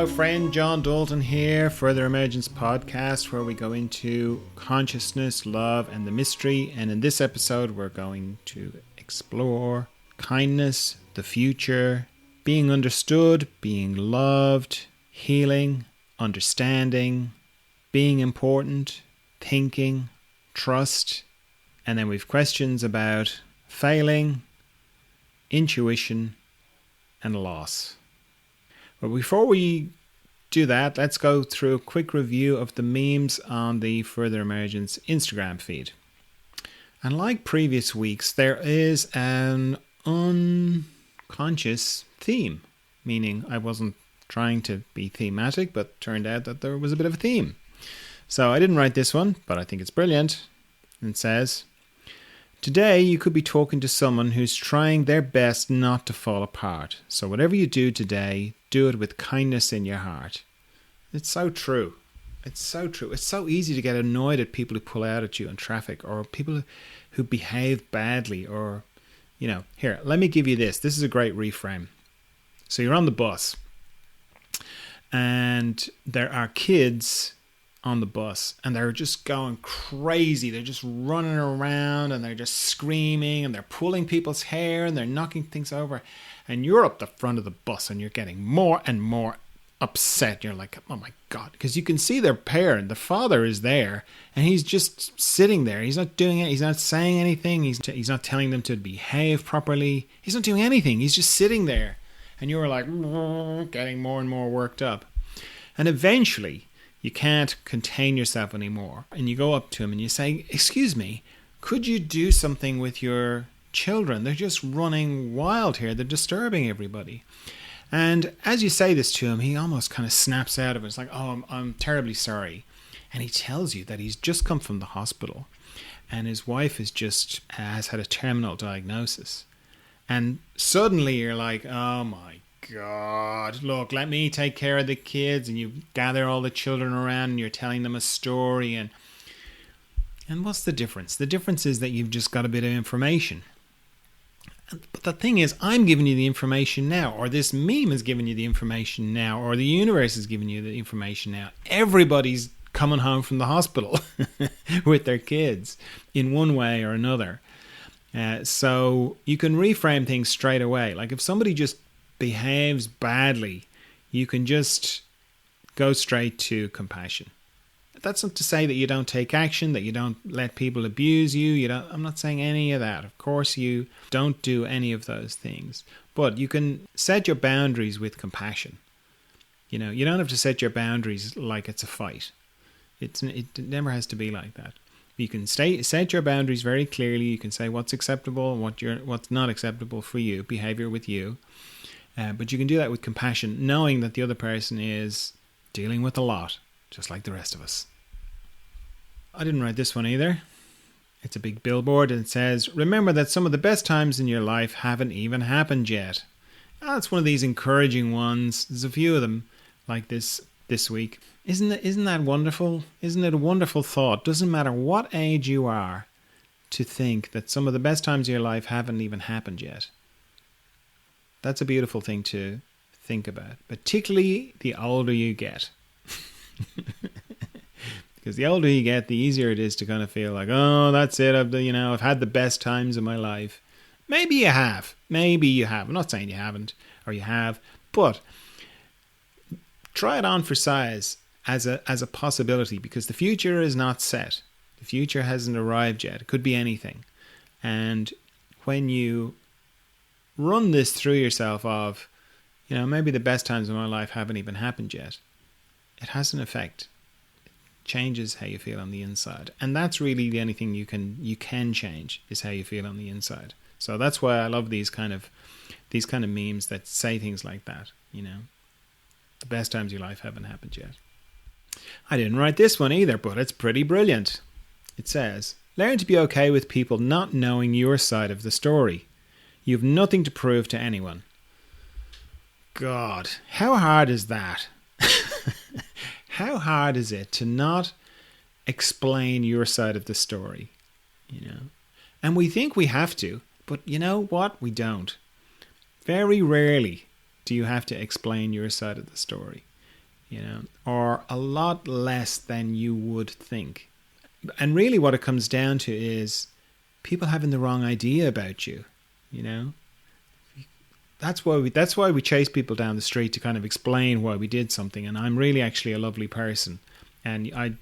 Hello friend, John Dalton here, Further Emergence podcast, where we go into consciousness, love and the mystery. And in this episode we're going to explore kindness, the future, being understood, being loved, healing, understanding, being important, thinking, trust. And then we've questions about failing, intuition and loss. But before we do that, let's go through a quick review of the memes on the Further Emergence Instagram feed. And like previous weeks, there is an unconscious theme, meaning I wasn't trying to be thematic, but turned out that there was a bit of a theme. So I didn't write this one, but I think it's brilliant. It says, today you could be talking to someone who's trying their best not to fall apart. So whatever you do today, do it with kindness in your heart. It's so true. It's so true. It's so easy to get annoyed at people who pull out at you in traffic, or people who behave badly, or, here, let me give you this. This is a great reframe. So you're on the bus and there are kids on the bus and they're just going crazy. They're just running around and they're just screaming and they're pulling people's hair and they're knocking things over. And you're up the front of the bus and you're getting more and more upset. You're like, oh my God, because you can see their parent, the father is there and he's just sitting there. He's not doing it. He's not saying anything. He's not telling them to behave properly. He's not doing anything. He's just sitting there. And you're like, getting more and more worked up. And eventually you can't contain yourself anymore. And you go up to him and you say, excuse me, could you do something with your children? They're just running wild here. They're disturbing everybody. And as you say this to him, he almost kind of snaps out of it. It's like, oh, I'm terribly sorry. And he tells you that he's just come from the hospital and his wife has had a terminal diagnosis. And suddenly you're like, oh my God, look, let me take care of the kids. And you gather all the children around and you're telling them a story. And what's the difference? The difference is that you've just got a bit of information. But the thing is, I'm giving you the information now, or this meme is giving you the information now, or the universe is giving you the information now. Everybody's coming home from the hospital with their kids in one way or another. So you can reframe things straight away. Like if somebody just behaves badly, you can just go straight to compassion. That's not to say that you don't take action, that you don't let people abuse you. I'm not saying any of that. Of course, you don't do any of those things. But you can set your boundaries with compassion. You don't have to set your boundaries like it's a fight. It never has to be like that. You can set your boundaries very clearly. You can say what's acceptable and what's not acceptable for you, behavior with you. But you can do that with compassion, knowing that the other person is dealing with a lot, just like the rest of us. I didn't write this one either. It's a big billboard and it says, remember that some of the best times in your life haven't even happened yet. It's one of these encouraging ones. There's a few of them like this week. Isn't that wonderful? Isn't it a wonderful thought? Doesn't matter what age you are, to think that some of the best times in your life haven't even happened yet. That's a beautiful thing to think about, particularly the older you get. Because the older you get, the easier it is to kind of feel like, oh, that's it. I've had the best times of my life. Maybe you have. Maybe you have. I'm not saying you haven't or you have, but try it on for size as a possibility, because the future is not set. The future hasn't arrived yet. It could be anything. And when you run this through yourself of, maybe the best times of my life haven't even happened yet, it has an effect. Changes how you feel on the inside, and that's really the only thing you can change, is how you feel on the inside. So that's why I love these kind of memes that say things like that. The best times of your life haven't happened yet. I didn't write this one either, but it's pretty brilliant. It says, learn to be okay with people not knowing your side of the story. You have nothing to prove to anyone. God, how hard is that? How hard is it to not explain your side of the story? And we think we have to, but you know what? We don't. Very rarely do you have to explain your side of the story. or a lot less than you would think. And really what it comes down to is people having the wrong idea about you, That's why we chase people down the street to kind of explain why we did something. And I'm really actually a lovely person. And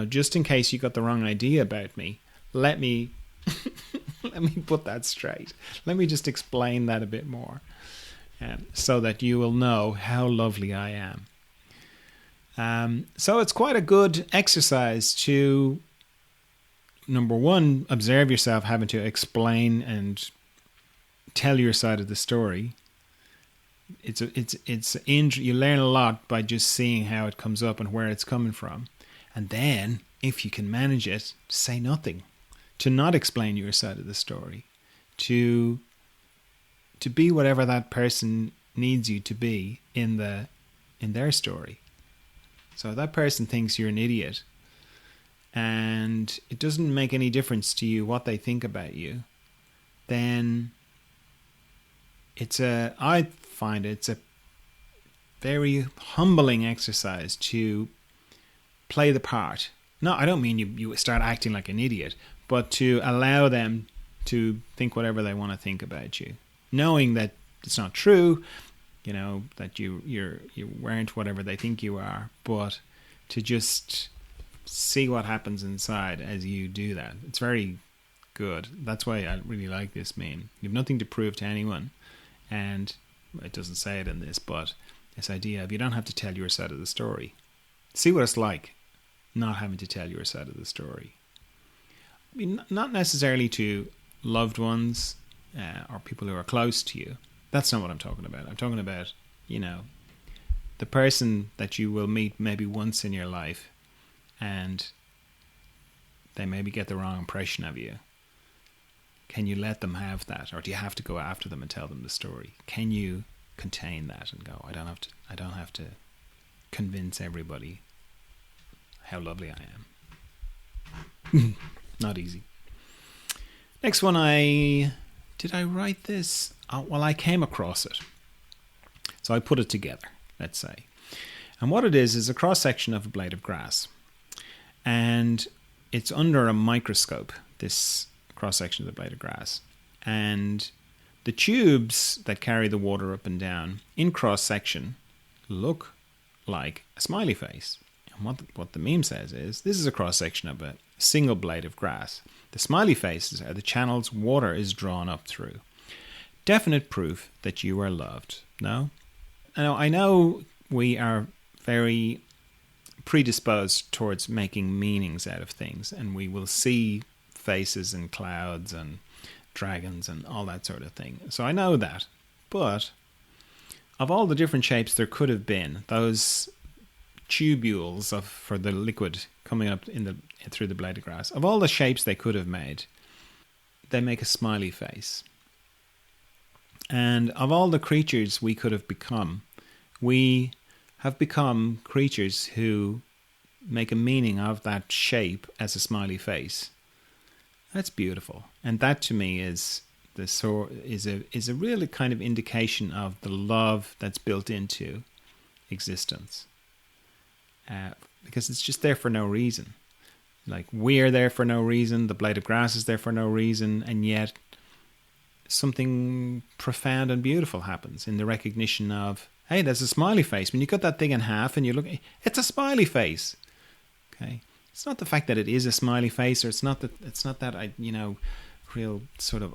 just in case you got the wrong idea about me, let me let me put that straight. Let me just explain that a bit more, so that you will know how lovely I am. So it's quite a good exercise to, number one, observe yourself having to explain and tell your side of the story. You learn a lot by just seeing how it comes up and where it's coming from. And then, if you can manage it, say nothing. To not explain your side of the story. To be whatever that person needs you to be in their story. So if that person thinks you're an idiot, and it doesn't make any difference to you what they think about you, then I find it's a very humbling exercise to play the part. No, I don't mean you start acting like an idiot, but to allow them to think whatever they want to think about you, knowing that it's not true, that you weren't whatever they think you are, but to just see what happens inside as you do that. It's very good. That's why I really like this meme. You have nothing to prove to anyone, and it doesn't say it in this, but this idea of you don't have to tell your side of the story. See what it's like not having to tell your side of the story. I mean, not necessarily to loved ones or people who are close to you. That's not what I'm talking about. I'm talking about, the person that you will meet maybe once in your life, and they maybe get the wrong impression of you. Can you let them have that, or do you have to go after them and tell them the story? Can you contain that and go, I don't have to convince everybody how lovely I am. Not easy. Next one, did I write this? Well, I came across it. So I put it together, let's say. And what it is a cross-section of a blade of grass. And it's under a microscope, this cross-section of the blade of grass. And the tubes that carry the water up and down in cross-section look like a smiley face. And what the meme says is, this is a cross-section of a single blade of grass. The smiley faces are the channels water is drawn up through. Definite proof that you are loved. No? Now, I know we are very predisposed towards making meanings out of things, and we will see faces and clouds and dragons and all that sort of thing. So I know that. But of all the different shapes there could have been, those tubules for the liquid coming up through the blade of grass, of all the shapes they could have made, they make a smiley face. And of all the creatures we could have become, we have become creatures who make a meaning of that shape as a smiley face. That's beautiful. And that to me is a really kind of indication of the love that's built into existence. Because it's just there for no reason. Like, we're there for no reason, the blade of grass is there for no reason, and yet something profound and beautiful happens in the recognition of, hey, there's a smiley face. When you cut that thing in half and you look, it's a smiley face. Okay, it's not the fact that it is a smiley face, or it's not that real sort of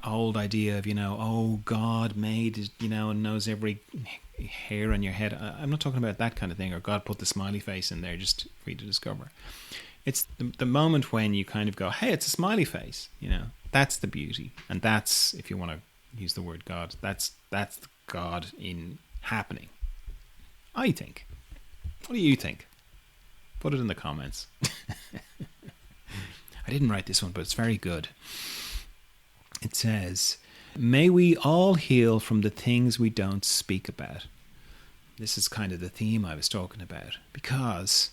old idea of oh, God made it, and knows every hair on your head. I'm not talking about that kind of thing, or God put the smiley face in there just for you to discover. It's the moment when you kind of go, hey, it's a smiley face. That's the beauty, and that's, if you want to use the word God, that's God in happening. I think. What do you think? Put it in the comments. I didn't write this one, but it's very good. It says, may we all heal from the things we don't speak about. This is kind of the theme I was talking about, because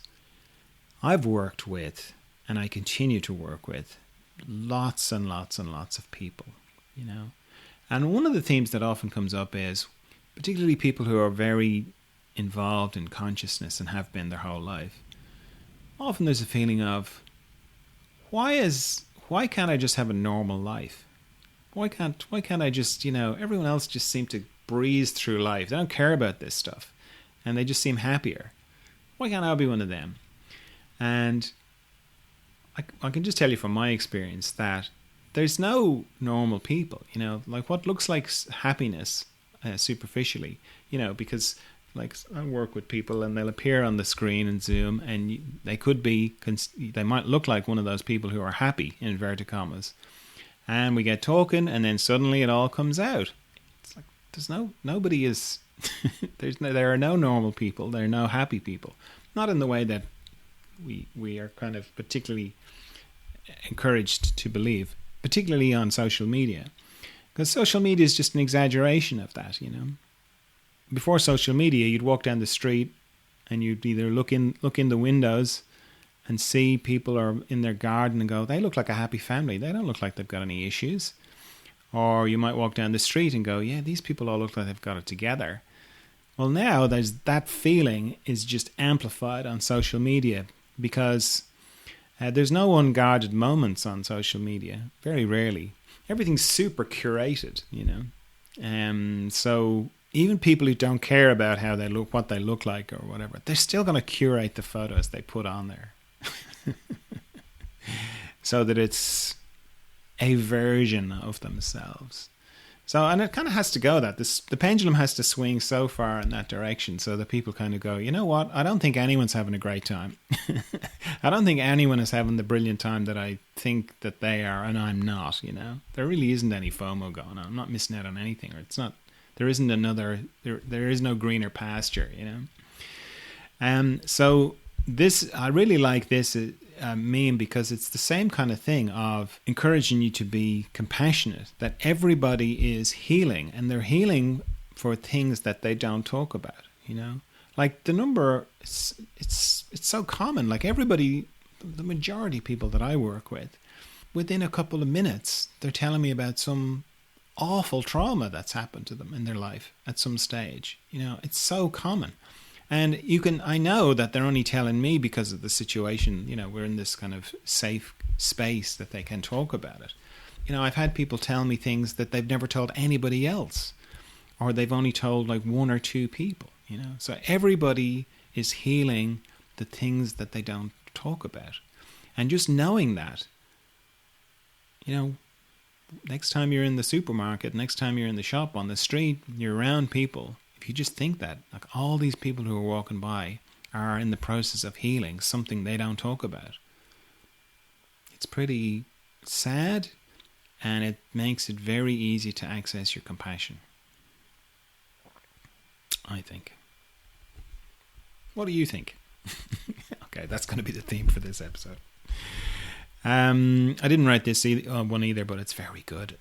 I've worked with, and I continue to work with, lots and lots and lots of people, And one of the themes that often comes up is, particularly people who are very involved in consciousness and have been their whole life, often there's a feeling of, why can't I just have a normal life? Why can't I just, everyone else just seem to breeze through life. They don't care about this stuff. And they just seem happier. Why can't I be one of them? And I can just tell you from my experience that there's no normal people, like what looks like happiness superficially, because like I work with people and they'll appear on the screen in Zoom and they might look like one of those people who are happy, in inverted commas. And we get talking and then suddenly it all comes out. It's like there are no normal people. There are no happy people. Not in the way that we are kind of particularly encouraged to believe, particularly on social media. Because social media is just an exaggeration of that, Before social media, you'd walk down the street and you'd either look in the windows and see people are in their garden and go, they look like a happy family. They don't look like they've got any issues. Or you might walk down the street and go, yeah, these people all look like they've got it together. Well, now that feeling is just amplified on social media because there's no unguarded moments on social media. Very rarely. Everything's super curated, So even people who don't care about how they look, what they look like or whatever, they're still going to curate the photos they put on there. So that it's a version of themselves. So, and it kind of has to go the pendulum has to swing so far in that direction so that people kind of go, you know what, I don't think anyone's having a great time. I don't think anyone is having the brilliant time that I think that they are, and I'm not, There really isn't any FOMO going on. I'm not missing out on anything, or there is no greener pasture, So I really like this meme because it's the same kind of thing of encouraging you to be compassionate, that everybody is healing and they're healing for things that they don't talk about, like the number, it's so common. Like everybody, the majority of people that I work with, within a couple of minutes, they're telling me about some awful trauma that's happened to them in their life at some stage. It's so common. And I know that they're only telling me because of the situation, we're in this kind of safe space that they can talk about it. I've had people tell me things that they've never told anybody else, or they've only told like one or two people, So everybody is healing the things that they don't talk about. And just knowing that, next time you're in the supermarket, next time you're in the shop, on the street, you're around people. If you just think that, like all these people who are walking by are in the process of healing something they don't talk about, it's pretty sad, and it makes it very easy to access your compassion, I think. What do you think? Okay, that's going to be the theme for this episode. I didn't write this one either, but it's very good.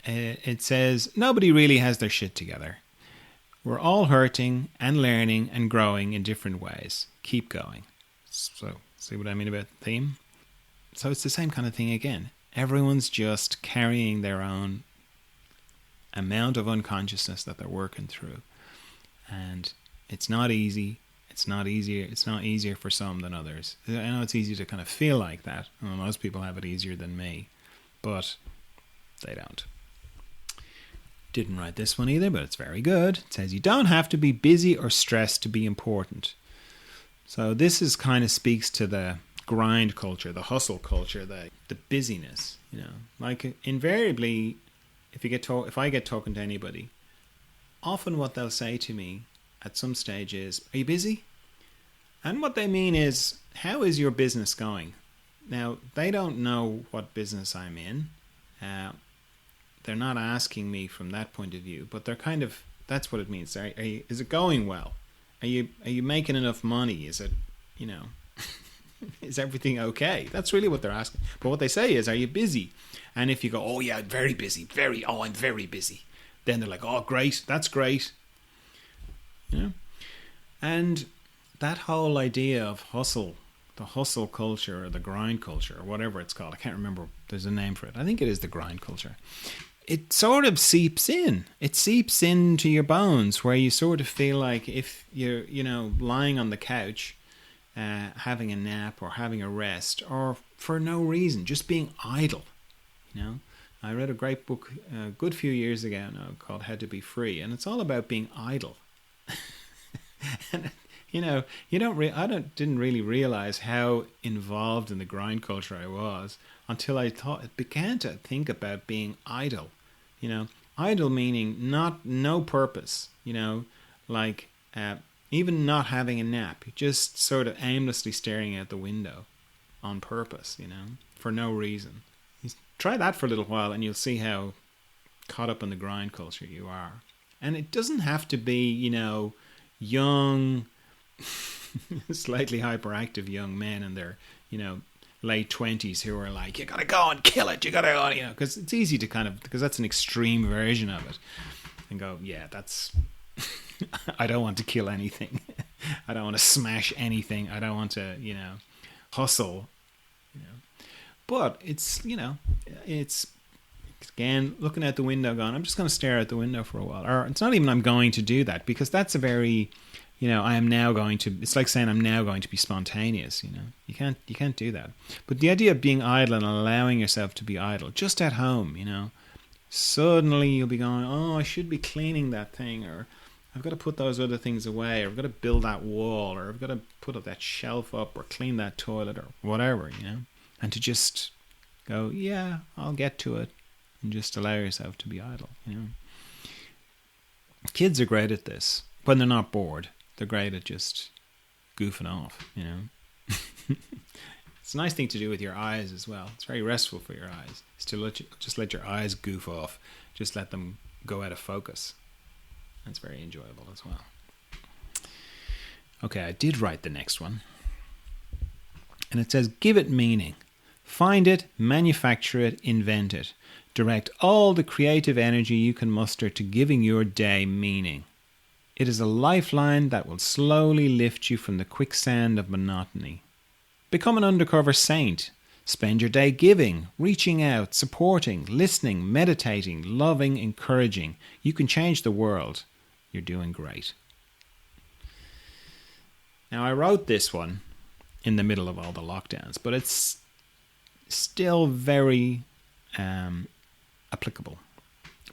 It says, nobody really has their shit together. We're all hurting and learning and growing in different ways. Keep going. So, see what I mean about the theme? So it's the same kind of thing again. Everyone's just carrying their own amount of unconsciousness that they're working through. And it's not easy. It's not easier for some than others. I know it's easy to kind of feel like that. Well, most people have it easier than me, but they don't. Didn't write this one either, but it's very good. It says, you don't have to be busy or stressed to be important. So this is kind of speaks to the grind culture, the hustle culture, the busyness. Like invariably, if I get talking to anybody, often what they'll say to me at some stage is, are you busy? And what they mean is, how is your business going? Now, they don't know what business I'm in. They're not asking me from that point of view, but they're kind of, that's what it means. Is it going well? Are you making enough money? Is it, is everything okay? That's really what they're asking. But what they say is, are you busy? And if you go, oh yeah, very busy, I'm very busy. Then they're like, oh great, that's great. And that whole idea of hustle, the hustle culture or the grind culture or whatever it's called, I can't remember, there's a name for it. I think it is the grind culture. it sort of seeps in. It seeps into your bones where you sort of feel like if you're, lying on the couch, having a nap or having a rest or for no reason, just being idle, I read a great book a good few years ago now called How to Be Free, and it's all about being idle. And didn't really realize how involved in the grind culture I was until I began to think about being idle. Idle meaning no purpose. Like even not having a nap, just sort of aimlessly staring out the window on purpose. For no reason. Try that for a little while, and you'll see how caught up in the grind culture you are. And it doesn't have to be, young, slightly hyperactive young men in their, late 20s who are like, you gotta go and kill it, you gotta go, because it's easy to because that's an extreme version of it. And go, yeah, that's, I don't want to kill anything. I don't want to smash anything. I don't want to, hustle, But it's, it's, again, looking out the window going, I'm just going to stare out the window for a while. Or it's not even I'm going to do that, because that's a very, I am now going to, it's like saying I'm now going to be spontaneous, You can't do that. But the idea of being idle and allowing yourself to be idle, just at home, suddenly you'll be going, oh, I should be cleaning that thing, or I've got to put those other things away, or I've got to build that wall, or I've got to put up that shelf up, or clean that toilet, or whatever, And to just go, yeah, I'll get to it. And just allow yourself to be idle, Kids are great at this. When they're not bored, they're great at just goofing off, It's a nice thing to do with your eyes as well. It's very restful for your eyes. It's to let your eyes goof off. Just let them go out of focus. That's very enjoyable as well. Okay, I did write the next one. And it says, give it meaning. Find it, manufacture it, invent it. Direct all the creative energy you can muster to giving your day meaning. It is a lifeline that will slowly lift you from the quicksand of monotony. Become an undercover saint. Spend your day giving, reaching out, supporting, listening, meditating, loving, encouraging. You can change the world. You're doing great. Now, I wrote this one in the middle of all the lockdowns, but it's still very applicable.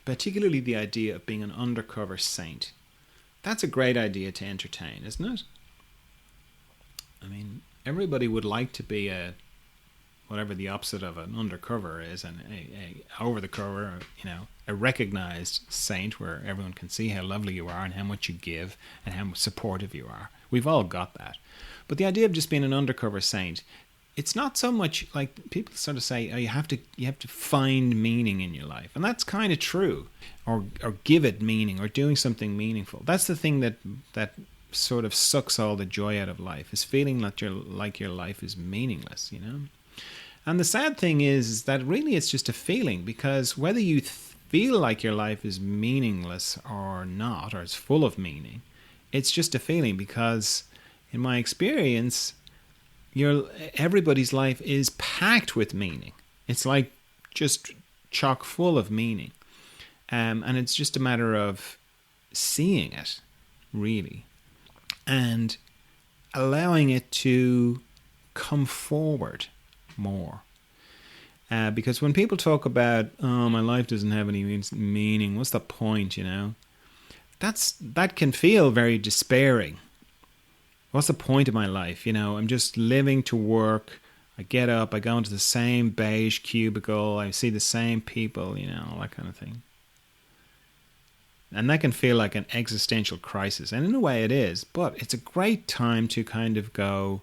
Particularly the idea of being an undercover saint. That's a great idea to entertain, isn't it? I mean, everybody would like to be whatever the opposite of an undercover is, and a over the cover, a recognized saint where everyone can see how lovely you are and how much you give and how supportive you are. We've all got that. But the idea of just being an undercover saint, it's not so much like people sort of say, oh, you have to find meaning in your life. And that's kind of true. Or give it meaning, or doing something meaningful. That's the thing that sort of sucks all the joy out of life, is feeling that your life is meaningless, And the sad thing is that really it's just a feeling, because whether you feel like your life is meaningless or not, or it's full of meaning, it's just a feeling, because in my experience, everybody's life is packed with meaning. It's like just chock full of meaning. And it's just a matter of seeing it, really, and allowing it to come forward more. Because when people talk about, oh, my life doesn't have any meaning, what's the point, that can feel very despairing. What's the point of my life? I'm just living to work. I get up, I go into the same beige cubicle, I see the same people, all that kind of thing. And that can feel like an existential crisis. And in a way it is, but it's a great time to kind of go,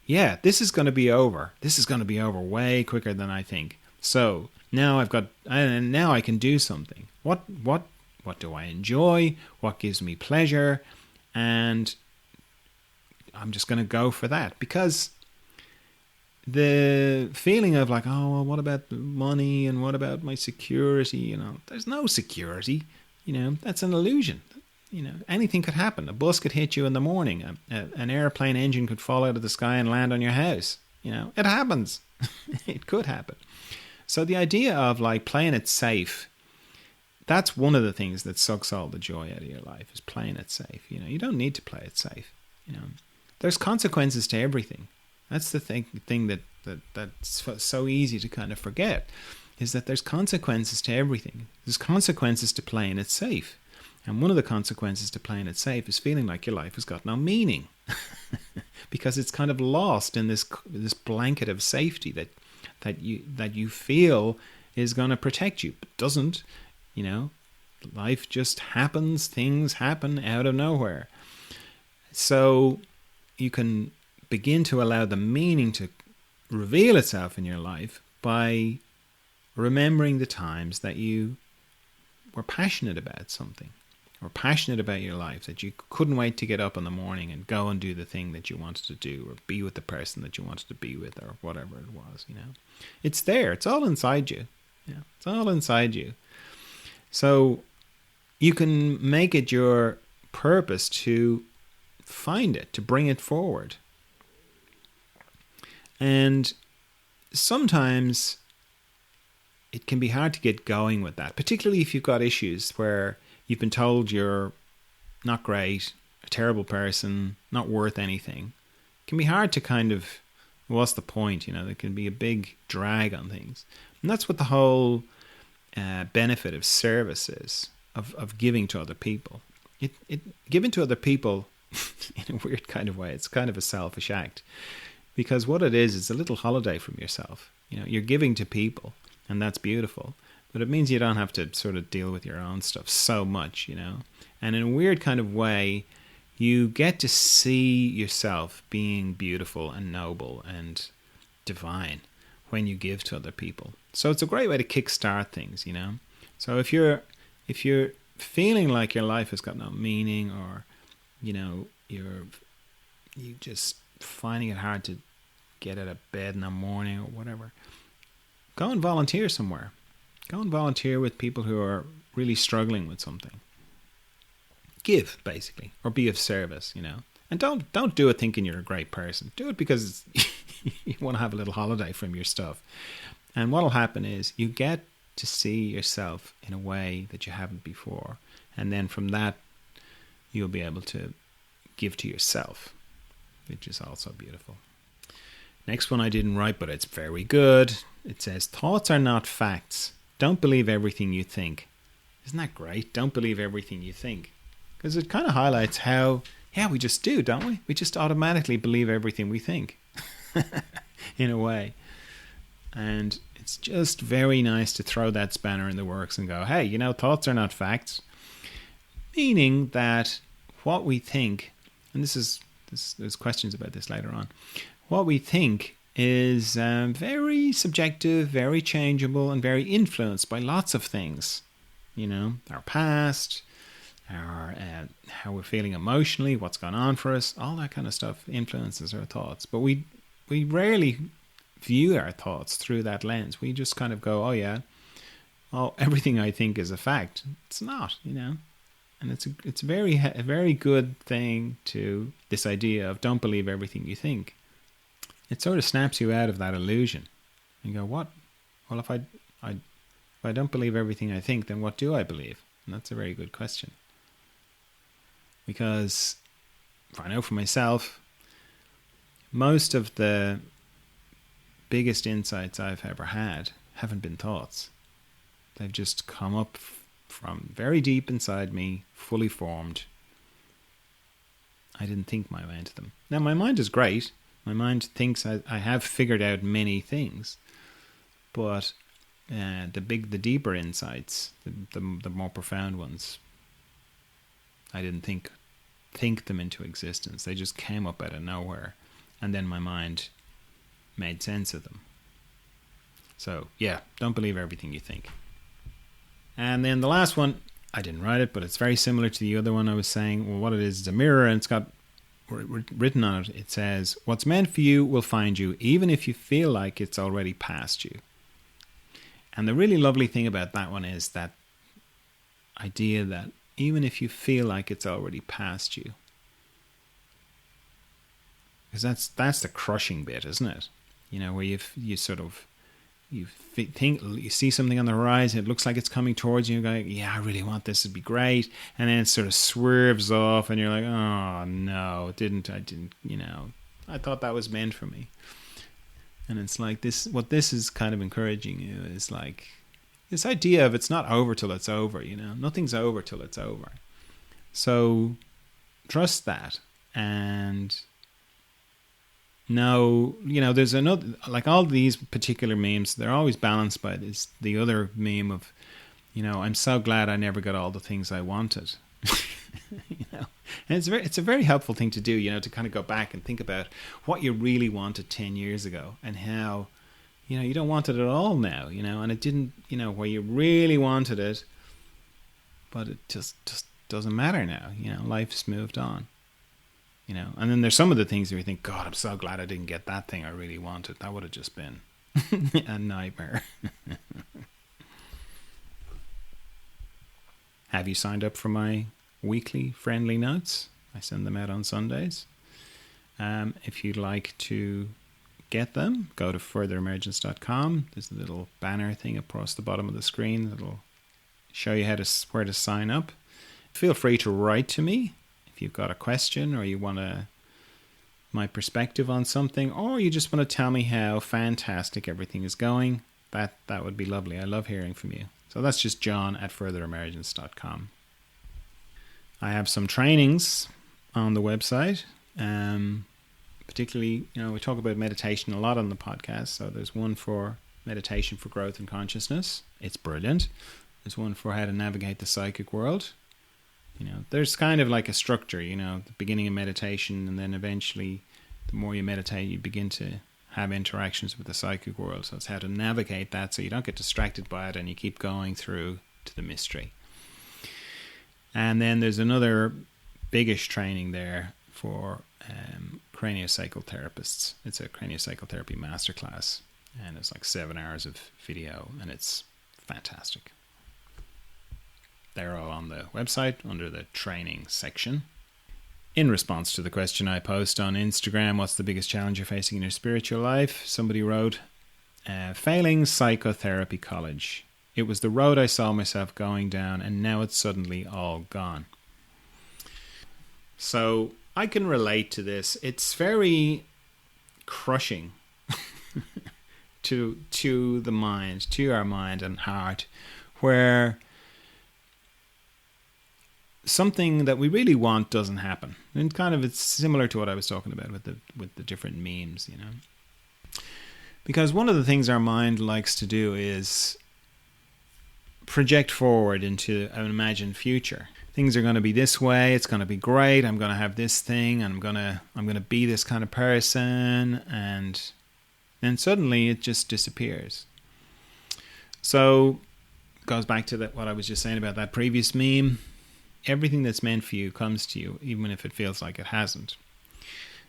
yeah, this is going to be over. This is going to be over way quicker than I think. So now now I can do something. What do I enjoy? What gives me pleasure? And I'm just going to go for that, because the feeling of like, oh, well, what about the money and what about my security? There's no security. That's an illusion. Anything could happen. A bus could hit you in the morning. An airplane engine could fall out of the sky and land on your house. It happens. It could happen. So the idea of like playing it safe that's one of the things that sucks all the joy out of your life, is playing it safe. You don't need to play it safe. There's consequences to everything. That's the thing that's so easy to kind of forget, is that there's consequences to everything. There's consequences to playing it safe. And one of the consequences to playing it safe is feeling like your life has got no meaning. Because it's kind of lost in this blanket of safety that you feel is going to protect you, but doesn't. Life just happens. Things happen out of nowhere. So you can begin to allow the meaning to reveal itself in your life by remembering the times that you were passionate about something, or passionate about your life, that you couldn't wait to get up in the morning and go and do the thing that you wanted to do, or be with the person that you wanted to be with, or whatever it was. It's there. It's all inside you. It's all inside you. So you can make it your purpose to find it, to bring it forward. And sometimes it can be hard to get going with that, particularly if you've got issues where you've been told you're not great, a terrible person, not worth anything. It can be hard to kind of, what's the point? There can be a big drag on things. And that's what the whole benefit of service is, of giving to other people. Giving to other people, in a weird kind of way, it's kind of a selfish act. Because what it is a little holiday from yourself. You're giving to people, and that's beautiful. But it means you don't have to sort of deal with your own stuff so much, And in a weird kind of way, you get to see yourself being beautiful and noble and divine when you give to other people. So it's a great way to kickstart things, So if you're feeling like your life has got no meaning, or you just finding it hard to get out of bed in the morning or whatever, go and volunteer somewhere. Go and volunteer with people who are really struggling with something. Give, basically, or be of service, And don't do it thinking you're a great person. Do it because you want to have a little holiday from your stuff. And what will happen is you get to see yourself in a way that you haven't before. And then from that, you'll be able to give to yourself, which is also beautiful. Next one I didn't write, but it's very good. It says, thoughts are not facts. Don't believe everything you think. Isn't that great? Don't believe everything you think. Because it kind of highlights how, we just do, don't we? We just automatically believe everything we think, in a way. And it's just very nice to throw that spanner in the works and go, hey, thoughts are not facts. Meaning that what we think, and there's questions about this later on, what we think is very subjective, very changeable, and very influenced by lots of things. Our past, our how we're feeling emotionally, what's gone on for us, all that kind of stuff influences our thoughts. But we rarely view our thoughts through that lens. We just kind of go, everything I think is a fact. It's not, And it's a very good thing to this idea of don't believe everything you think. It sort of snaps you out of that illusion. You go, what? Well, if I don't believe everything I think, then what do I believe? And that's a very good question. Because I know for myself, most of the biggest insights I've ever had haven't been thoughts. They've just come up from very deep inside me, fully formed. I didn't think my way into them. Now, my mind is great. My mind thinks I have figured out many things, but the deeper insights, the more profound ones, I didn't think them into existence. They just came up out of nowhere, and then my mind made sense of them. So, don't believe everything you think. And then the last one, I didn't write it, but it's very similar to the other one I was saying. Well, what it is a mirror, and it's got written on it. It says, what's meant for you will find you, even if you feel like it's already past you. And the really lovely thing about that one is that idea that even if you feel like it's already past you, because that's the crushing bit, isn't it? Where you sort of you see something on the horizon, it looks like it's coming towards you, you're going, yeah, I really want this, it'd be great. And then it sort of swerves off and you're like, oh no, I didn't, I thought that was meant for me. And it's like what this is kind of encouraging you is like this idea of it's not over till it's over, nothing's over till it's over. So trust that. And no, there's another, like all these particular memes, they're always balanced by the other meme of, I'm so glad I never got all the things I wanted. And it's a very helpful thing to do, to kind of go back and think about what you really wanted 10 years ago and how, you don't want it at all now, and it didn't, where you really wanted it, but it just doesn't matter now, life's moved on. And then there's some of the things where you think, God, I'm so glad I didn't get that thing I really wanted. That would have just been a nightmare. Have you signed up for my weekly friendly notes? I send them out on Sundays. If you'd like to get them, go to furtheremergence.com. There's a little banner thing across the bottom of the screen that'll show you where to sign up. Feel free to write to me if you've got a question or you want my perspective on something, or you just want to tell me how fantastic everything is going. That would be lovely. I love hearing from you. So that's just john@furtheremergence.com. I have some trainings on the website. Particularly, we talk about meditation a lot on the podcast. So there's one for meditation for growth and consciousness. It's brilliant. There's one for how to navigate the psychic world. There's kind of like a structure, the beginning of meditation, and then eventually the more you meditate, you begin to have interactions with the psychic world. So it's how to navigate that so you don't get distracted by it and you keep going through to the mystery. And then there's another biggish training there for craniosacral therapists. It's a craniosacral therapy masterclass, and it's like 7 hours of video, and it's fantastic. They're all on the website under the training section. In response to the question I post on Instagram, what's the biggest challenge you're facing in your spiritual life? Somebody wrote, failing psychotherapy college. It was the road I saw myself going down, and now it's suddenly all gone. So I can relate to this. It's very crushing to the mind, to our mind and heart, where something that we really want doesn't happen. And kind of it's similar to what I was talking about with the different memes, Because one of the things our mind likes to do is project forward into an imagined future. Things are going to be this way, it's going to be great, I'm going to have this thing, and I'm going to be this kind of person, and then suddenly it just disappears. So it goes back to what I was just saying about that previous meme. Everything that's meant for you comes to you, even if it feels like it hasn't.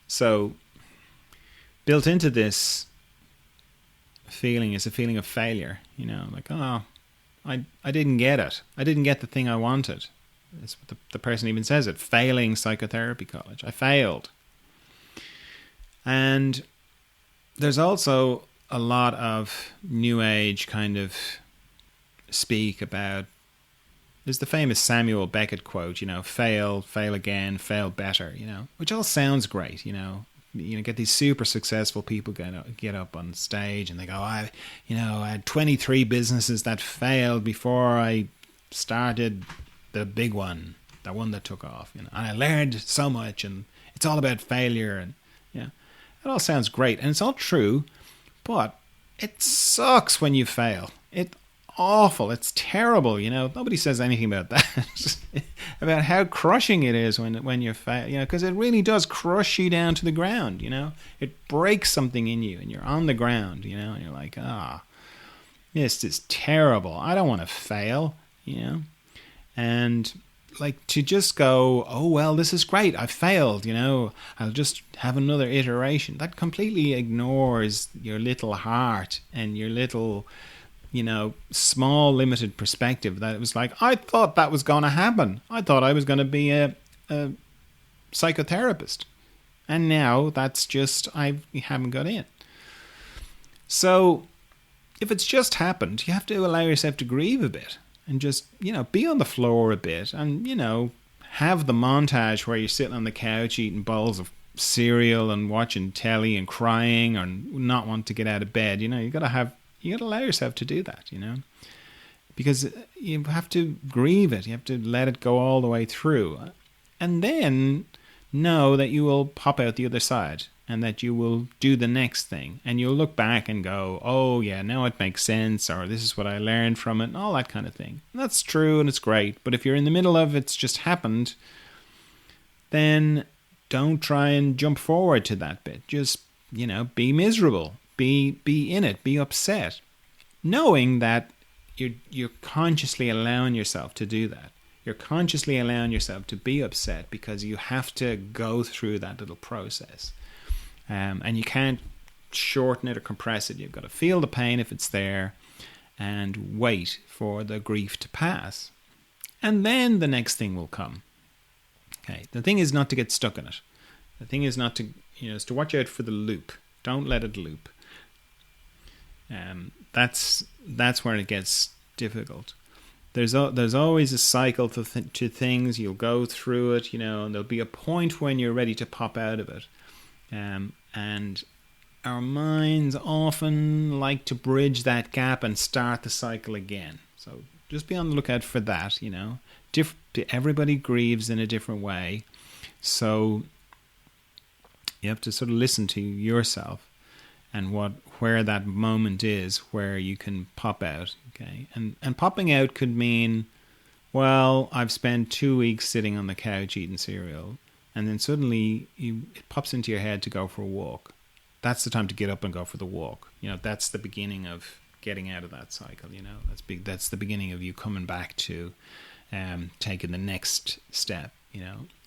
So built into this feeling is a feeling of failure, like, oh, I didn't get it. I didn't get the thing I wanted. That's what the person even says it, failing psychotherapy college. I failed. And there's also a lot of New Age kind of speak about, there's the famous Samuel Beckett quote, fail again, fail better, which all sounds great, get these super successful people get up on stage and they go, I had 23 businesses that failed before I started the big one, the one that took off, and I learned so much, and it's all about failure, and it all sounds great, and it's all true, but it sucks when you fail. It's awful. It's terrible. Nobody says anything about that, about how crushing it is when you fail. Because it really does crush you down to the ground. It breaks something in you, and you're on the ground. And you're like, this is terrible. I don't want to fail. And like to just go, oh well, this is great, I failed, I'll just have another iteration. That completely ignores your little heart and your little, small limited perspective that it was like, I thought that was going to happen. I thought I was going to be a psychotherapist, and now that's just, I haven't got in. So if it's just happened, you have to allow yourself to grieve a bit and just, be on the floor a bit and, have the montage where you're sitting on the couch eating bowls of cereal and watching telly and crying or not want to get out of bed. You gotta allow yourself to do that, because you have to grieve it. You have to let it go all the way through. And then know that you will pop out the other side and that you will do the next thing. And you'll look back and go, oh yeah, now it makes sense, or this is what I learned from it, and all that kind of thing. And that's true and it's great. But if you're in the middle of it's just happened, then don't try and jump forward to that bit. Just, be miserable. Be in it. Be upset. Knowing that you're consciously allowing yourself to do that. You're consciously allowing yourself to be upset because you have to go through that little process. And you can't shorten it or compress it. You've got to feel the pain if it's there and wait for the grief to pass. And then the next thing will come. Okay. The thing is not to get stuck in it. The thing is not to, is to watch out for the loop. Don't let it loop. That's where it gets difficult. There's always a cycle to things. You'll go through it, and there'll be a point when you're ready to pop out of it. And our minds often like to bridge that gap and start the cycle again. So just be on the lookout for that, Everybody grieves in a different way. So you have to sort of listen to yourself and where that moment is where you can pop out. Okay. And popping out could mean, well, I've spent 2 weeks sitting on the couch eating cereal, and then suddenly it pops into your head to go for a walk. That's the time to get up and go for the walk. That's the beginning of getting out of that cycle. That's the beginning of you coming back to taking the next step.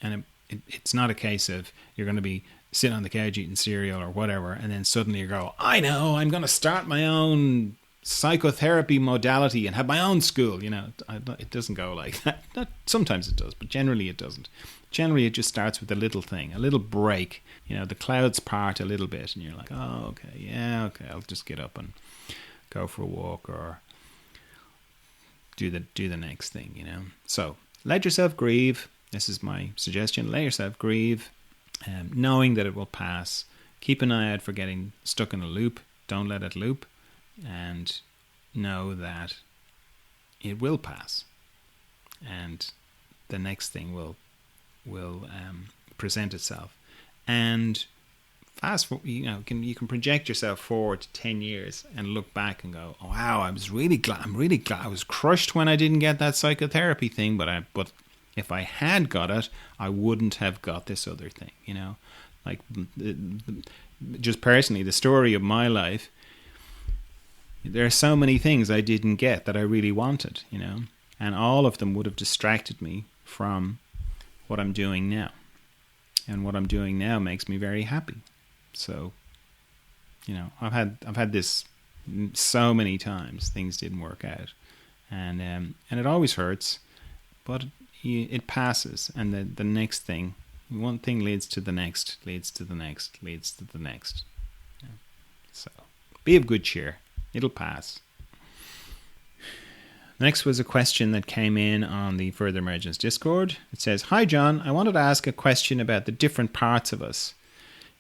And it's not a case of you're going to be sitting on the couch eating cereal or whatever, and then suddenly you go, I know, I'm going to start my own psychotherapy modality and have my own school. It doesn't go like that. Sometimes it does, but generally it doesn't. Generally, it just starts with a little thing, a little break. The clouds part a little bit, and you're like, oh, okay, I'll just get up and go for a walk or do the next thing. So let yourself grieve. This is my suggestion. Let yourself grieve, knowing that it will pass. Keep an eye out for getting stuck in a loop. Don't let it loop, and know that it will pass, and the next thing will present itself. And fast forward, you can project yourself forward to 10 years and look back and go, oh, wow, I'm really glad. I was crushed when I didn't get that psychotherapy thing, but if I had got it, I wouldn't have got this other thing. Like just personally, the story of my life, there are so many things I didn't get that I really wanted, and all of them would have distracted me from what I'm doing now. And what I'm doing now makes me very happy. So, I've had this so many times. Things didn't work out, and it always hurts, but it passes. And the next thing, one thing leads to the next, leads to the next, leads to the next. Yeah. So, be of good cheer. It'll pass. Next was a question that came in on the Further Emergence Discord. It says, Hi John, I wanted to ask a question about the different parts of us.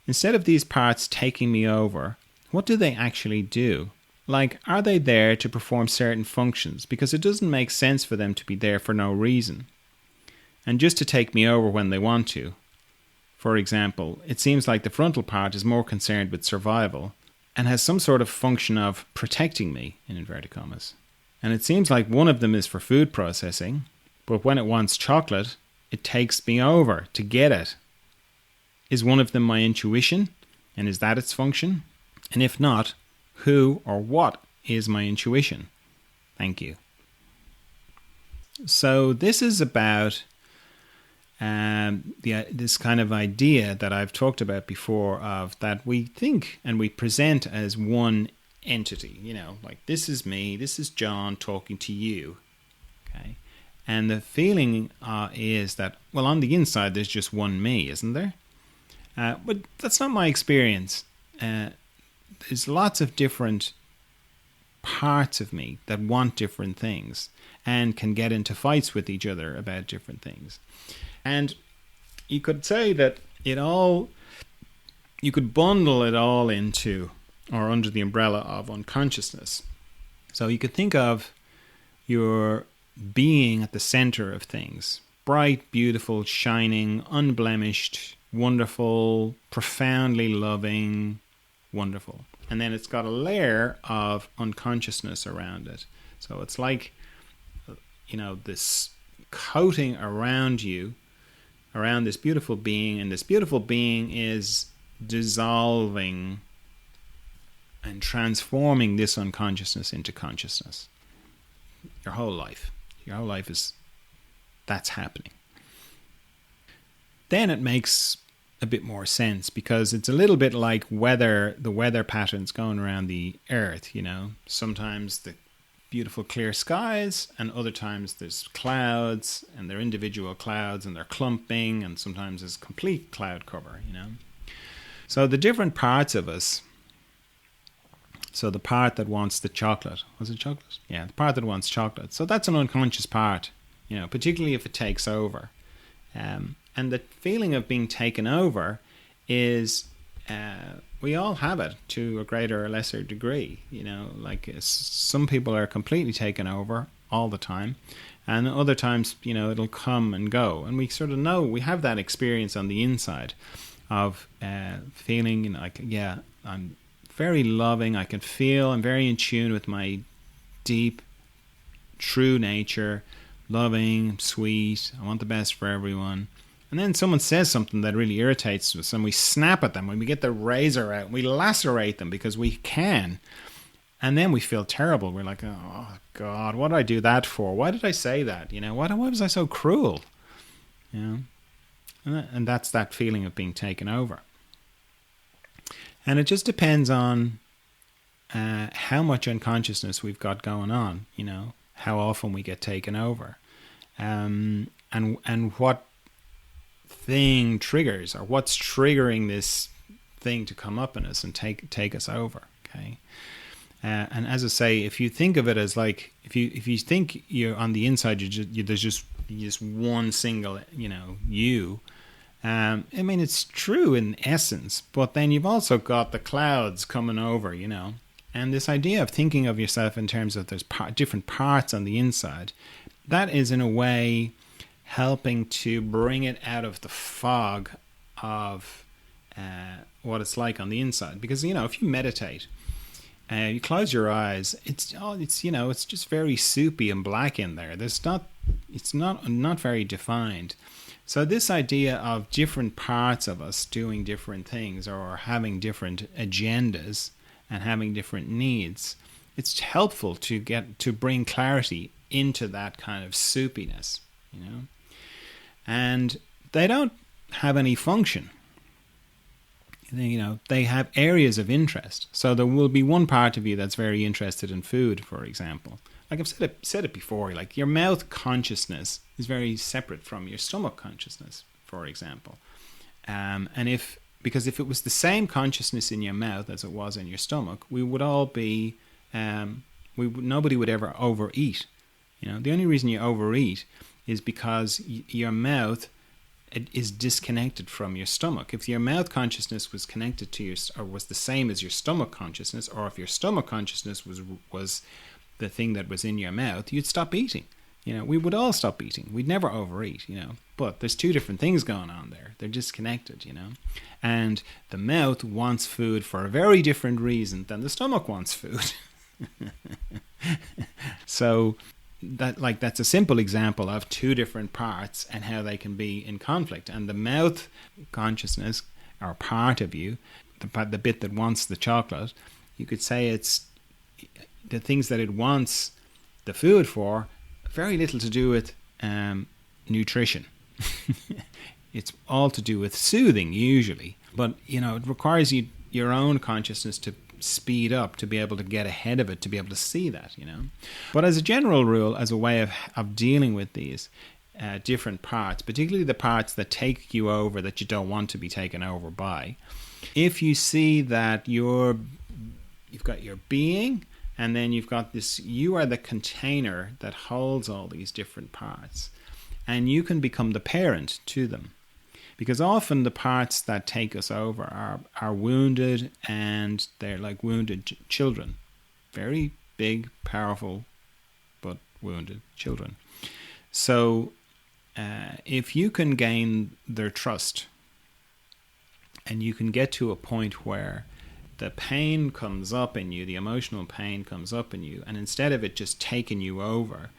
Instead of these parts taking me over, what do they actually do? Like, are they there to perform certain functions? Because it doesn't make sense for them to be there for no reason. And just to take me over when they want to. For example, it seems like the frontal part is more concerned with survival and has some sort of function of protecting me, in inverted commas. And it seems like one of them is for food processing, but when it wants chocolate, it takes me over to get it. Is one of them my intuition? And is that its function? And if not, who or what is my intuition? Thank you. So this is about this kind of idea that I've talked about before of that we think and we present as one entity, like this is me, this is John talking to you, okay? And the feeling is that, well, on the inside there's just one me, isn't there? But that's not my experience. There's lots of different parts of me that want different things and can get into fights with each other about different things. And you could say that you could bundle it all into or under the umbrella of unconsciousness. So you could think of your being at the center of things. Bright, beautiful, shining, unblemished, wonderful, profoundly loving, wonderful. And then it's got a layer of unconsciousness around it. So it's like, this coating around you, around this beautiful being, and this beautiful being is dissolving and transforming this unconsciousness into consciousness. Your whole life that's happening. Then it makes a bit more sense, because it's a little bit like the weather patterns going around the earth. Sometimes the beautiful clear skies, and other times there's clouds, and they're individual clouds, and they're clumping, and sometimes there's complete cloud cover. So the different parts of us. So the part that wants the chocolate, was it chocolate? Yeah, the part that wants chocolate. So that's an unconscious part, particularly if it takes over. And the feeling of being taken over is, we all have it to a greater or lesser degree. Like some people are completely taken over all the time, and other times, it'll come and go. And we sort of know, we have that experience on the inside of feeling like, yeah, I'm very loving. I can feel I'm very in tune with my deep, true nature, loving, sweet. I want the best for everyone. And then someone says something that really irritates us, and we snap at them. When we get the razor out, we lacerate them because we can. And then we feel terrible. We're like, oh, God, what did I do that for? Why did I say that? Why was I so cruel? And that's that feeling of being taken over. And it just depends on how much unconsciousness we've got going on, how often we get taken over, and what thing triggers, or what's triggering this thing to come up in us and take us over. Okay. And as I say, if you think of it as like, if you think you're on the inside, there's just one single, you. It's true in essence, but then you've also got the clouds coming over, and this idea of thinking of yourself in terms of there's different parts on the inside, that is in a way helping to bring it out of the fog of what it's like on the inside. Because, if you meditate, you close your eyes, it's just very soupy and black in there. It's not very defined. So this idea of different parts of us doing different things, or having different agendas and having different needs, it's helpful to bring clarity into that kind of soupiness, And they don't have any function. They have areas of interest. So there will be one part of you that's very interested in food, for example. Like I've said it before, like your mouth consciousness is very separate from your stomach consciousness, for example. Because if it was the same consciousness in your mouth as it was in your stomach, we would all be, nobody would ever overeat. The only reason you overeat is because your mouth is disconnected from your stomach. If your mouth consciousness was connected to or was the same as your stomach consciousness, or if your stomach consciousness was the thing that was in your mouth, you'd stop eating. We would all stop eating. We'd never overeat, But there's two different things going on there. They're disconnected, And the mouth wants food for a very different reason than the stomach wants food. So that's a simple example of two different parts and how they can be in conflict. And the mouth consciousness, or part of you, the bit that wants the chocolate, you could say it's the things that it wants the food for, very little to do with nutrition. It's all to do with soothing usually, but it requires your own consciousness to speed up to be able to get ahead of it, to be able to see that. But as a general rule, as a way of dealing with these different parts, particularly the parts that take you over that you don't want to be taken over by, if you see that you've got your being And then you've got this, you are the container that holds all these different parts. And you can become the parent to them. Because often the parts that take us over are wounded, and they're like wounded children. Very big, powerful, but wounded children. So if you can gain their trust, and you can get to a point where the pain comes up in you, the emotional pain comes up in you, and instead of it just taking you over,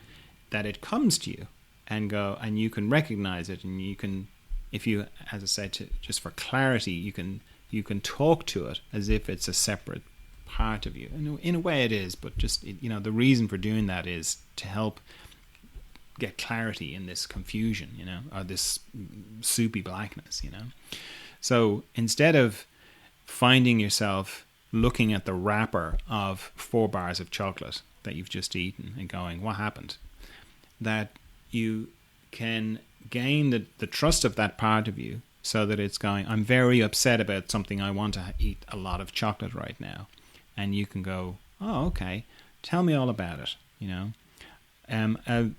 that it comes to you and you can recognize it, and you can, if you, as I said, just for clarity, you can talk to it as if it's a separate part of you. And in a way it is, but just, the reason for doing that is to help get clarity in this confusion, or this soupy blackness, So instead of finding yourself looking at the wrapper of 4 bars of chocolate that you've just eaten and going, what happened? That you can gain the trust of that part of you, so that it's going, I'm very upset about something. I want to eat a lot of chocolate right now. And you can go, oh, okay, tell me all about it, A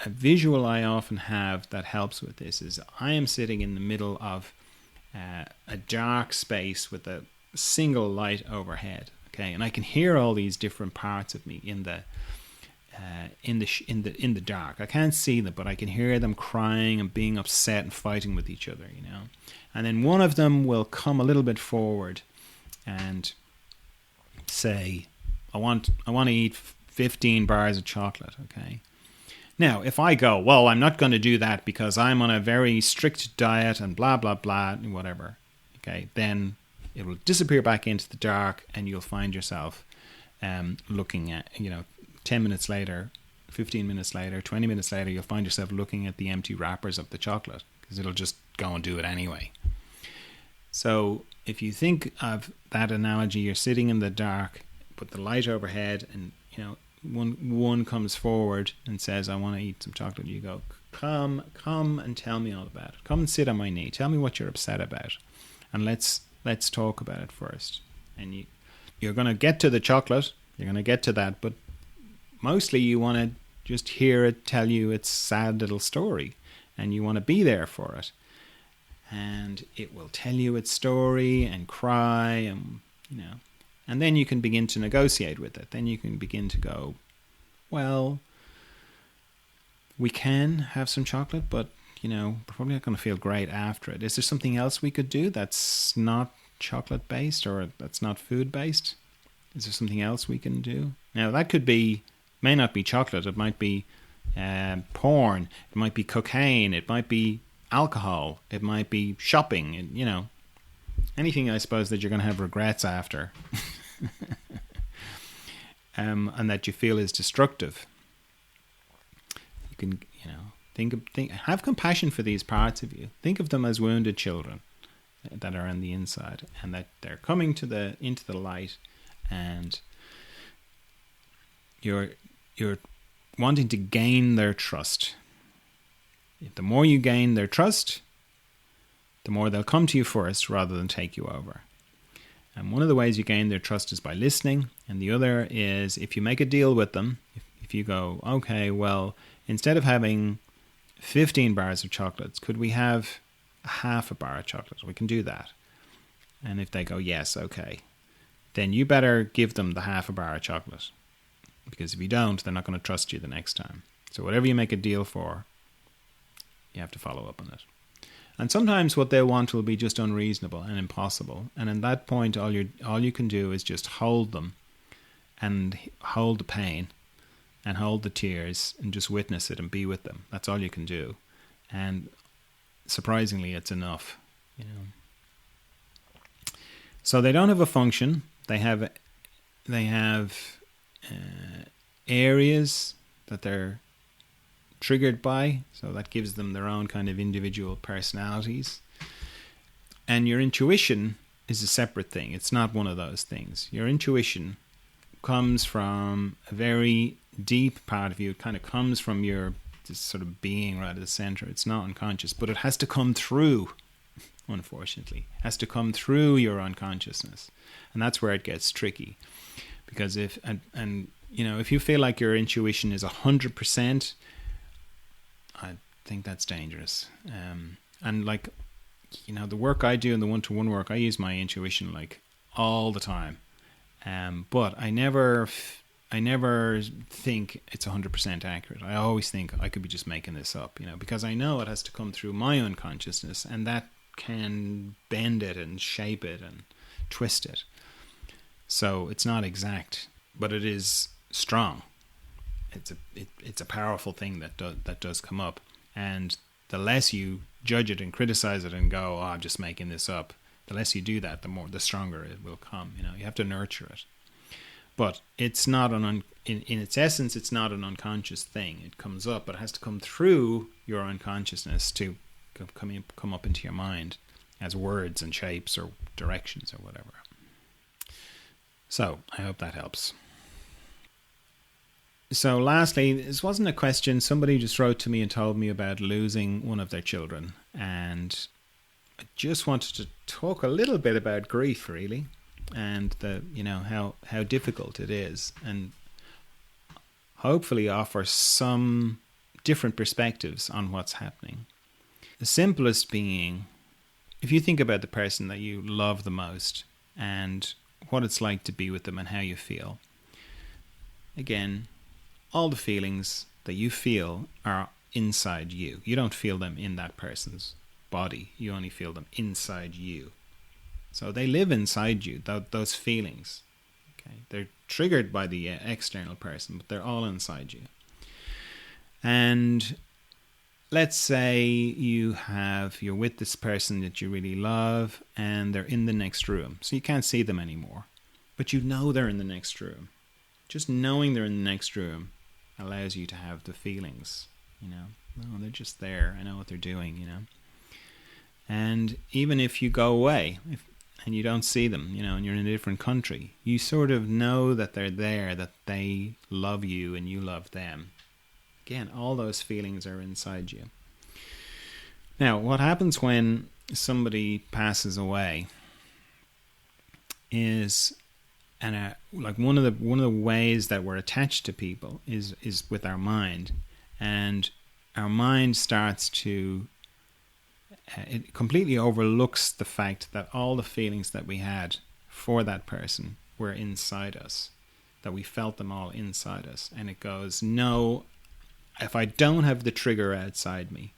visual I often have that helps with this is I am sitting in the middle of a dark space with a single light overhead, okay, and I can hear all these different parts of me in the dark. I can't see them, but I can hear them crying and being upset and fighting with each other, And then one of them will come a little bit forward and say, I want to eat 15 bars of chocolate, okay? Now, if I go, well, I'm not going to do that because I'm on a very strict diet and blah, blah, blah, and whatever, okay, then it will disappear back into the dark, and you'll find yourself looking at, 10 minutes later, 15 minutes later, 20 minutes later, you'll find yourself looking at the empty wrappers of the chocolate, because it'll just go and do it anyway. So if you think of that analogy, you're sitting in the dark, put the light overhead, and one comes forward and says, I want to eat some chocolate. You go, come and tell me all about it. Come and sit on my knee. Tell me what you're upset about, and let's talk about it first. And you're going to get to the chocolate. You're going to get to that, but mostly you want to just hear it tell you its sad little story, and you want to be there for it. And it will tell you its story and cry, and and then you can begin to negotiate with it. Then you can begin to go, well, we can have some chocolate, but we're probably not going to feel great after it. Is there something else we could do that's not chocolate based, or that's not food based? Is there something else we can do? Now that may not be chocolate. It might be porn. It might be cocaine. It might be alcohol. It might be shopping. Anything, I suppose, that you're going to have regrets after, and that you feel is destructive. You can, have compassion for these parts of you. Think of them as wounded children that are on the inside, and that they're coming into the light, and you're wanting to gain their trust. The more you gain their trust, the more they'll come to you first rather than take you over. And one of the ways you gain their trust is by listening, and the other is if you make a deal with them. If you go, okay, well, instead of having 15 bars of chocolates, could we have half a bar of chocolate? We can do that. And if they go, yes, okay, then you better give them the half a bar of chocolate, because if you don't, they're not going to trust you the next time. So whatever you make a deal for, you have to follow up on it. And sometimes what they want will be just unreasonable and impossible. And at that point, all you can do is just hold them, and hold the pain, and hold the tears, and just witness it and be with them. That's all you can do. And surprisingly, it's enough. So they don't have a function. They have areas that they're triggered by, so that gives them their own kind of individual personalities. And your intuition is a separate thing. It's not one of those things. Your intuition comes from a very deep part of you. It kind of comes from your this sort of being right at the center. It's not unconscious, but it has to come through, unfortunately. It has to come through your unconsciousness. And that's where it gets tricky. Because if if you feel like your intuition is 100%, I think that's dangerous. And like, the work I do in the one-to-one work, I use my intuition like all the time. But I never think it's 100% accurate. I always think I could be just making this up, because I know it has to come through my unconsciousness, and that can bend it and shape it and twist it. So it's not exact, but it is strong. It's a powerful thing that does come up, and the less you judge it and criticize it and go, "Oh, I'm just making this up," the less you do that, the stronger it will come. You have to nurture it. But it's not in its essence, it's not an unconscious thing. It comes up, but it has to come through your unconsciousness to come up into your mind as words and shapes or directions or whatever. So I hope that helps. So lastly, this wasn't a question. Somebody just wrote to me and told me about losing one of their children. And I just wanted to talk a little bit about grief, really, and how difficult it is, and hopefully offer some different perspectives on what's happening. The simplest being, if you think about the person that you love the most and what it's like to be with them and how you feel. Again, all the feelings that you feel are inside you. You don't feel them in that person's body. You only feel them inside you. So they live inside you, those feelings. Okay, they're triggered by the external person, but they're all inside you. And let's say you're with this person that you really love, and they're in the next room. So you can't see them anymore, but you know they're in the next room. Just knowing they're in the next room allows you to have the feelings, No, they're just there. I know what they're doing, And even if you go away, and you don't see them, and you're in a different country, you sort of know that they're there, that they love you and you love them. Again, all those feelings are inside you. Now, what happens when somebody passes away is, like one of the ways that we're attached to people is with our mind, and our mind starts to it completely overlooks the fact that all the feelings that we had for that person were inside us, that we felt them all inside us, and it goes, no, if I don't have the trigger outside me,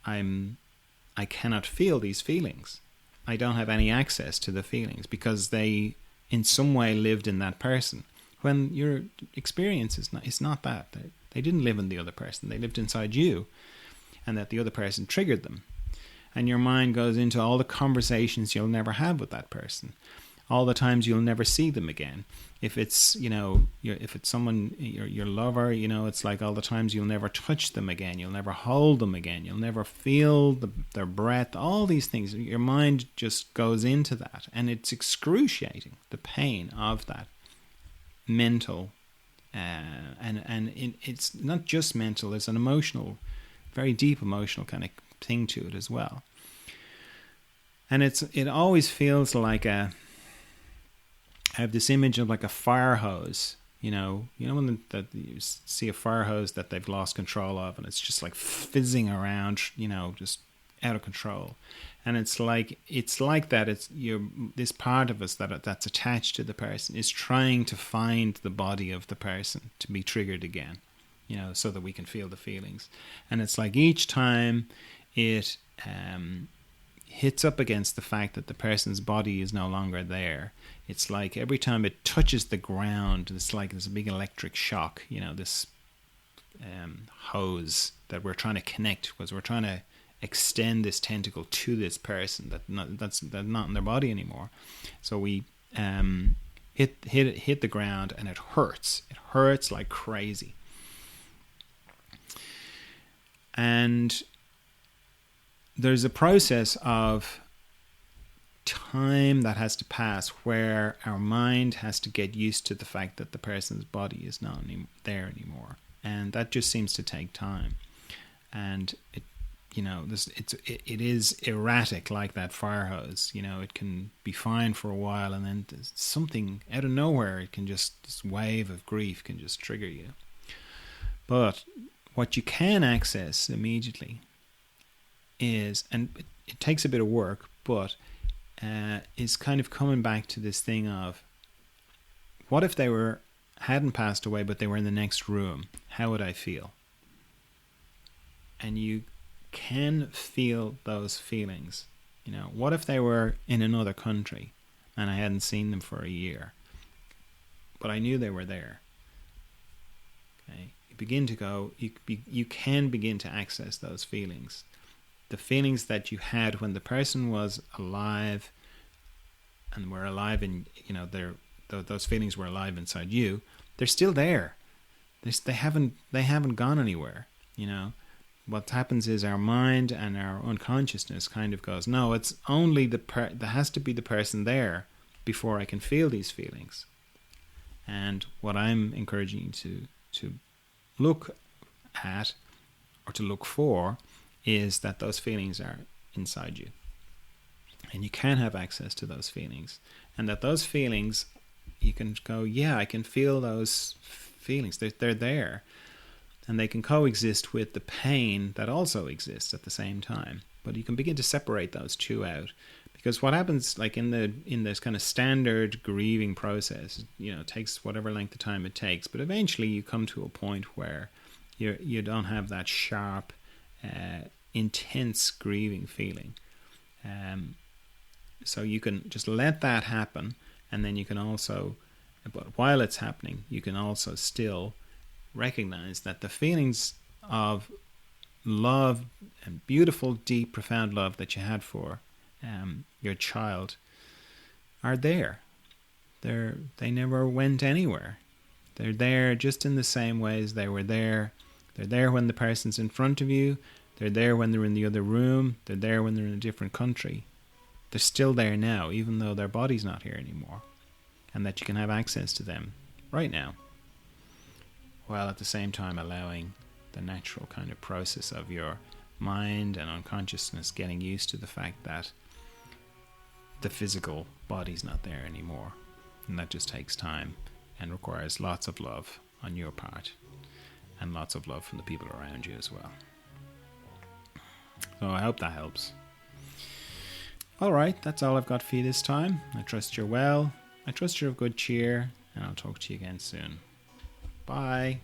I cannot feel these feelings. I don't have any access to the feelings because they in some way lived in that person, when your experience is not that. They didn't live in the other person. They lived inside you, and that the other person triggered them. And your mind goes into all the conversations you'll never have with that person, all the times you'll never see them again. If it's if it's someone, your lover, it's like all the times you'll never touch them again, you'll never hold them again, you'll never feel their breath, all these things. Your mind just goes into that, and it's excruciating, the pain of that mental, it's not just mental, it's an emotional, very deep emotional kind of thing to it as well. And it always feels like I have this image of like a fire hose, when that you see a fire hose that they've lost control of, and it's just like fizzing around, just out of control. And it's like that. It's this part of us that's attached to the person is trying to find the body of the person to be triggered again, so that we can feel the feelings. And it's like each time it hits up against the fact that the person's body is no longer there, it's like every time it touches the ground, it's like there's a big electric shock, this hose that we're trying to connect, because we're trying to extend this tentacle to this person that's not in their body anymore. So we hit the ground, and it hurts. It hurts like crazy. And there's a process of time that has to pass where our mind has to get used to the fact that the person's body is not there anymore. And that just seems to take time. And it is erratic like that fire hose. It can be fine for a while, and then something out of nowhere, it can this wave of grief can just trigger you. But what you can access immediately is, and it takes a bit of work, but is kind of coming back to this thing of, what if they hadn't passed away, but they were in the next room? How would I feel? And you can feel those feelings. What if they were in another country and I hadn't seen them for a year, but I knew they were there? Okay, you can begin to access those feelings. The feelings that you had when the person was alive and were alive, and those feelings were alive inside you. They're still there. They haven't gone anywhere. What happens is our mind and our unconsciousness kind of goes, no, it's only there has to be the person there before I can feel these feelings. And what I'm encouraging you to look at, or to look for, is that those feelings are inside you. And you can have access to those feelings. And that those feelings, you can go, yeah, I can feel those feelings. They're there. And they can coexist with the pain that also exists at the same time. But you can begin to separate those two out. Because what happens, like in this kind of standard grieving process, it takes whatever length of time it takes. But eventually you come to a point where you don't have that sharp, intense grieving feeling. So you can just let that happen, and then you can also, but while it's happening, you can also still recognize that the feelings of love and beautiful, deep, profound love that you had for your child are there. They never went anywhere. They're there just in the same ways they were there. They're there when the person's in front of you. They're there when they're in the other room. They're there when they're in a different country. They're still there now, even though their body's not here anymore. And that you can have access to them right now, while at the same time allowing the natural kind of process of your mind and unconsciousness getting used to the fact that the physical body's not there anymore. And that just takes time and requires lots of love on your part, and lots of love from the people around you as well. So I hope that helps. Alright, that's all I've got for you this time. I trust you're well. I trust you're of good cheer, and I'll talk to you again soon. Bye.